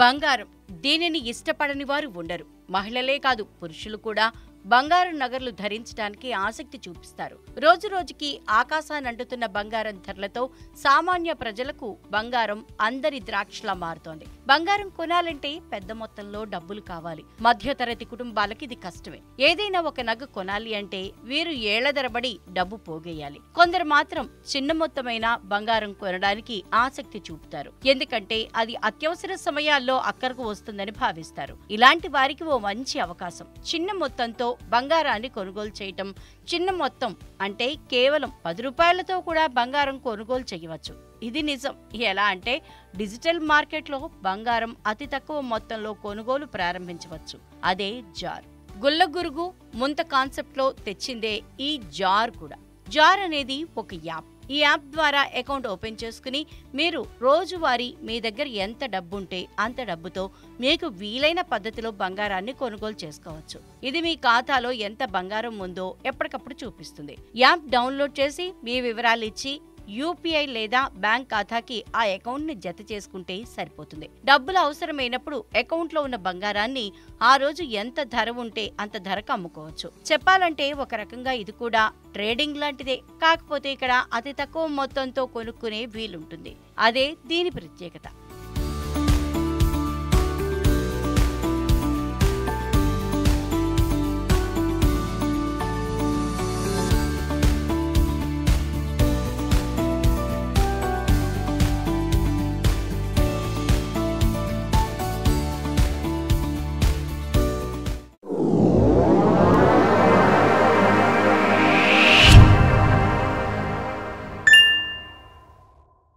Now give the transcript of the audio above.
బంగారం దీనిని ఇష్టపడని వారు ఉండరు. మహిళలే కాదు, పురుషులు కూడా బంగారం నగలు ధరించడానికి ఆసక్తి చూపిస్తారు. రోజురోజుకి ఆకాశానంటుతున్న బంగారం ధరలతో సామాన్య ప్రజలకు బంగారం అందరి ద్రాక్షలా మారుతోంది. బంగారం కొనాలంటే పెద్ద మొత్తంలో డబ్బులు కావాలి. మధ్యతరగతి కుటుంబాలకి ఇది కష్టమే. ఏదైనా ఒక నగ కొనాలి అంటే వీరు ఏళ్ల తరబడి డబ్బు పోగేయాలి. కొందరు మాత్రం చిన్న మొత్తమైన బంగారం కొనడానికి ఆసక్తి చూపుతారు. ఎందుకంటే అది అత్యవసర సమయాల్లో అక్కరకు వస్తుందని భావిస్తారు. ఇలాంటి వారికి ఓ మంచి అవకాశం. చిన్న మొత్తంతో బంగారాన్ని కొనుగోలు చేయటం. చిన్న మొత్తం అంటే కేవలం 10 రూపాయలతో కూడా బంగారం కొనుగోలు చేయవచ్చు. ఇది నిజం. ఎలా అంటే డిజిటల్ మార్కెట్లో బంగారం అతి తక్కువ మొత్తంలో కొనుగోలు ప్రారంభించవచ్చు. అదే జార్. గుల్లగురుగు ముంత కాన్సెప్ట్లో తెచ్చిందే ఈ జార్ కూడా. జార్ అనేది ఒక యాప్. ఈ యాప్ ద్వారా అకౌంట్ ఓపెన్ చేసుకుని మీరు రోజువారీ మీ దగ్గర ఎంత డబ్బుంటే అంత డబ్బుతో మీకు వీలైన పద్ధతిలో బంగారాన్ని కొనుగోలు చేసుకోవచ్చు. ఇది మీ ఖాతాలో ఎంత బంగారం ఉందో ఎప్పటికప్పుడు చూపిస్తుంది. యాప్ డౌన్లోడ్ చేసి మీ వివరాలు ఇచ్చి యూపీఐ లేదా బ్యాంక్ ఖాతాకి ఆ అకౌంట్ ని జత చేసుకుంటే సరిపోతుంది. డబ్బులు అవసరమైనప్పుడు అకౌంట్ లో ఉన్న బంగారాన్ని ఆ రోజు ఎంత ధర ఉంటే అంత ధరకు అమ్ముకోవచ్చు. చెప్పాలంటే ఒక రకంగా ఇది కూడా ట్రేడింగ్ లాంటిదే. కాకపోతే ఇక్కడ అతి తక్కువ మొత్తంతో కొనుక్కునే వీలుంటుంది. అదే దీని ప్రత్యేకత.